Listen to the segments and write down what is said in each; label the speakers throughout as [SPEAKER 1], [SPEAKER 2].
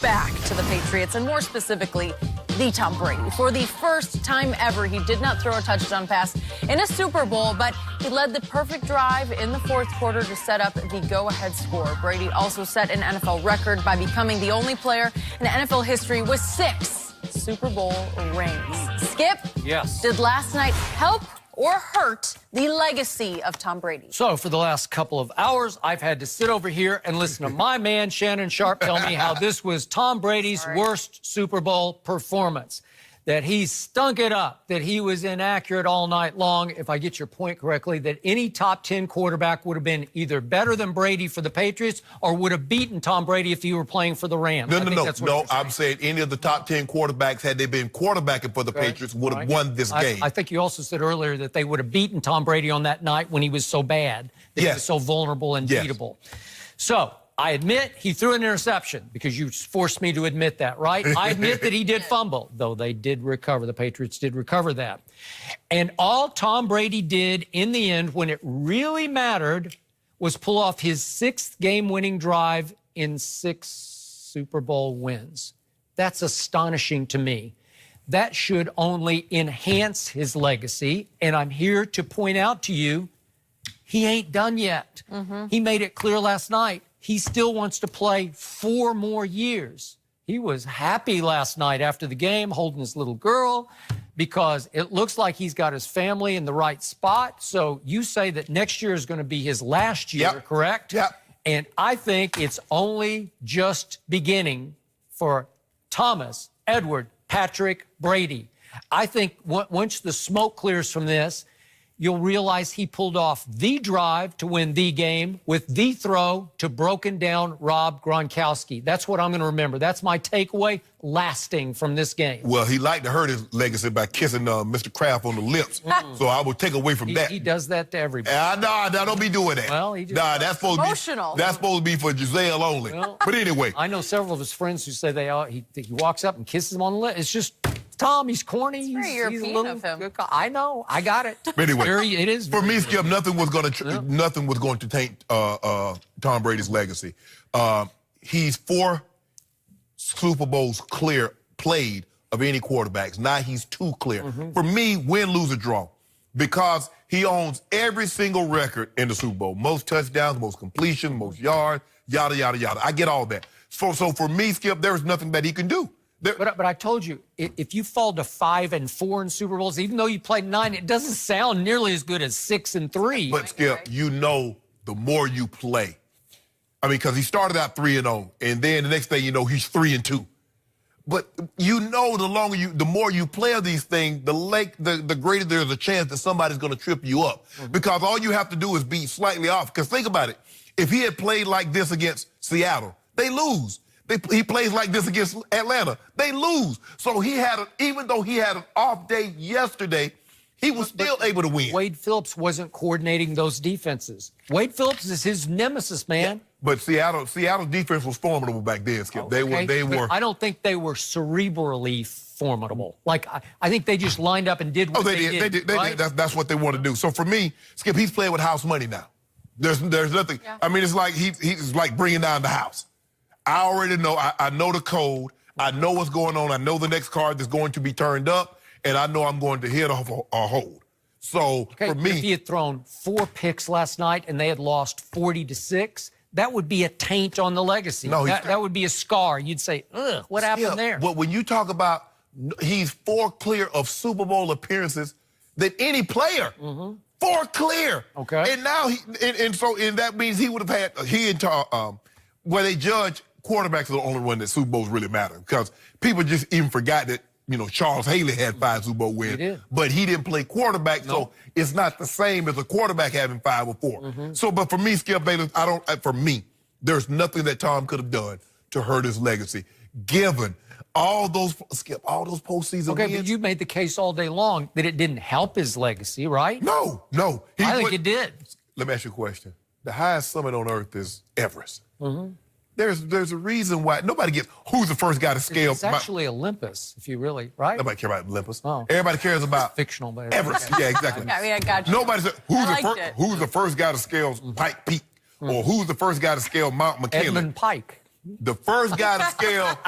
[SPEAKER 1] back to the Patriots, and more specifically, the Tom Brady. For the first time ever, he did not throw a touchdown pass in a Super Bowl, but he led the perfect drive in the fourth quarter to set up the go-ahead score. Brady also set an NFL record by becoming the only player in NFL history with 6 Super Bowl rings. Skip?
[SPEAKER 2] Yes.
[SPEAKER 1] Did last night help or hurt the legacy of Tom Brady?
[SPEAKER 2] So for the last couple of hours, I've had to sit over here and listen to my man Shannon Sharp tell me how this was Tom Brady's worst Super Bowl performance, that he stunk it up, that he was inaccurate all night long, if I get your point correctly, that any top 10 quarterback would have been either better than Brady for the Patriots or would have beaten Tom Brady if he were playing for the Rams.
[SPEAKER 3] No, I'm saying any of the top 10 quarterbacks, had they been quarterbacking for the Patriots, would have won this game.
[SPEAKER 2] I think you also said earlier that they would have beaten Tom Brady on that night when he was so bad, that he was so vulnerable and beatable. So I admit he threw an interception because you forced me to admit that, right? I admit that he did fumble, though they did recover. The Patriots did recover that. And all Tom Brady did in the end, when it really mattered, was pull off his 6th game-winning drive in 6 Super Bowl wins. That's astonishing to me. That should only enhance his legacy. And I'm here to point out to you, he ain't done yet. He made it clear last night. He still wants to play 4 more years. He was happy last night after the game, holding his little girl, because it looks like he's got his family in the right spot. So you say that next year is going to be his last year, correct?
[SPEAKER 3] Yep.
[SPEAKER 2] And I think it's only just beginning for Thomas Edward Patrick Brady. I think once the smoke clears from this, you'll realize he pulled off the drive to win the game with the throw to broken down Rob Gronkowski. That's what I'm going to remember. That's my takeaway lasting from this game.
[SPEAKER 3] Well, he liked to hurt his legacy by kissing Mr. Kraft on the lips. So I will take away from that.
[SPEAKER 2] He does that to everybody.
[SPEAKER 3] Nah, don't be doing that.
[SPEAKER 2] Well, he just
[SPEAKER 3] that's supposed
[SPEAKER 1] emotional.
[SPEAKER 3] That's supposed to be for Giselle only.
[SPEAKER 2] Well,
[SPEAKER 3] but anyway.
[SPEAKER 2] I know several of his friends who say he walks up and kisses him on the lips. It's just Tom, he's corny.
[SPEAKER 1] It's very European of him.
[SPEAKER 2] I know. I got it.
[SPEAKER 3] Anyway,
[SPEAKER 2] it is.
[SPEAKER 3] For me, Skip, nothing was going to taint Tom Brady's legacy. He's 4 Super Bowls played of any quarterbacks. Now he's 2 clear. For me, win, lose, or draw, because he owns every single record in the Super Bowl. Most touchdowns, most completion, most yards, yada, yada, yada. I get all that. So for me, Skip, there's nothing that he can do.
[SPEAKER 2] But I told you, if you fall to 5 and 4 in Super Bowls, even though you played 9, it doesn't sound nearly as good as 6 and 3.
[SPEAKER 3] But Skip, you know, the more you play, I mean, because he started out 3-0, and then the next thing you know, he's 3-2. But you know, the more you play of these things, the greater there's a chance that somebody's going to trip you up. Because all you have to do is be slightly off. Because think about it, if he had played like this against Seattle, they lose. He plays like this against Atlanta, they lose. So even though he had an off day yesterday, he was still able to win.
[SPEAKER 2] Wade Phillips wasn't coordinating those defenses. Wade Phillips is his nemesis, man.
[SPEAKER 3] Yeah, but Seattle's defense was formidable back then, Skip.
[SPEAKER 2] Okay.
[SPEAKER 3] They were.
[SPEAKER 2] I don't think they were cerebrally formidable. Like, I think they just lined up and did what they did. They did.
[SPEAKER 3] That's what they want to do. So for me, Skip, he's playing with house money now. There's nothing. Yeah. I mean, it's like he's like bringing down the house. I already know. I know the code. I know what's going on. I know the next card that's going to be turned up, and I know I'm going to hit or hold. So for me,
[SPEAKER 2] if he had thrown 4 picks last night and they had lost 40-6, that would be a taint on the legacy. No, that would be a scar. You'd say, ugh, what happened there?
[SPEAKER 3] But when you talk about he's 4 clear of Super Bowl appearances than any player. 4 clear.
[SPEAKER 2] Okay.
[SPEAKER 3] And now and that means he would have had where they judge. Quarterbacks are the only one that Super Bowls really matter, because people just even forgot that, Charles Haley had 5 Super Bowl wins, but he didn't play quarterback, so it's not the same as a quarterback having 5 or 4. So, but for me, Skip Bayless, for me, there's nothing that Tom could have done to hurt his legacy, given all those postseason wins.
[SPEAKER 2] But you made the case all day long that it didn't help his legacy, right?
[SPEAKER 3] No.
[SPEAKER 2] I think it did.
[SPEAKER 3] Let me ask you a question. The highest summit on earth is Everest. There's a reason why nobody gets who's the first guy to scale.
[SPEAKER 2] It's actually Olympus, if you really, right?
[SPEAKER 3] Nobody cares about Olympus.
[SPEAKER 2] Oh.
[SPEAKER 3] Everybody cares about
[SPEAKER 2] fictional, but
[SPEAKER 3] Everest. Yeah, exactly.
[SPEAKER 1] I mean, I got you.
[SPEAKER 3] Nobody said who's the first guy to scale Pike Peak, or who's the first guy to scale Mount McKinley.
[SPEAKER 2] Edmund Pike.
[SPEAKER 3] The first guy to scale,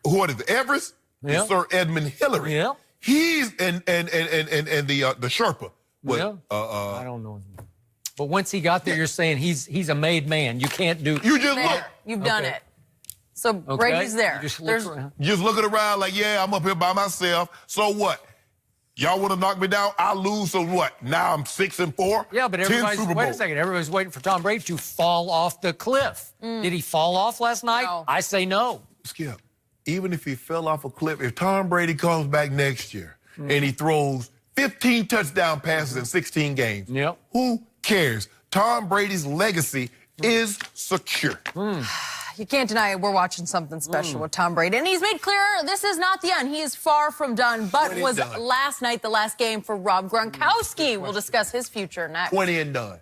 [SPEAKER 3] what is it, Everest?
[SPEAKER 2] Yeah.
[SPEAKER 3] Sir Edmund Hillary.
[SPEAKER 2] Yeah.
[SPEAKER 3] He's and the Sherpa. What,
[SPEAKER 2] Yeah. I don't know. But once he got there, you're saying he's a made man. You can't do.
[SPEAKER 3] You just look.
[SPEAKER 1] You've done it. So Brady's there.
[SPEAKER 2] You
[SPEAKER 3] just looking around like, yeah, I'm up here by myself. So what? Y'all would have knocked me down. I lose. So what? Now I'm 6-4.
[SPEAKER 2] Yeah, but everybody's wait a second. Everybody's waiting for Tom Brady to fall off the cliff. Did he fall off last night?
[SPEAKER 1] No.
[SPEAKER 2] I say no.
[SPEAKER 3] Skip, even if he fell off a cliff, if Tom Brady comes back next year and he throws 15 touchdown passes in 16 games, who cares? Tom Brady's legacy is secure.
[SPEAKER 1] You can't deny it. We're watching something special with Tom Brady. And he's made clear this is not the end. He is far from done, but was last night the last game for Rob Gronkowski. We'll discuss his future next.
[SPEAKER 3] 20 and done.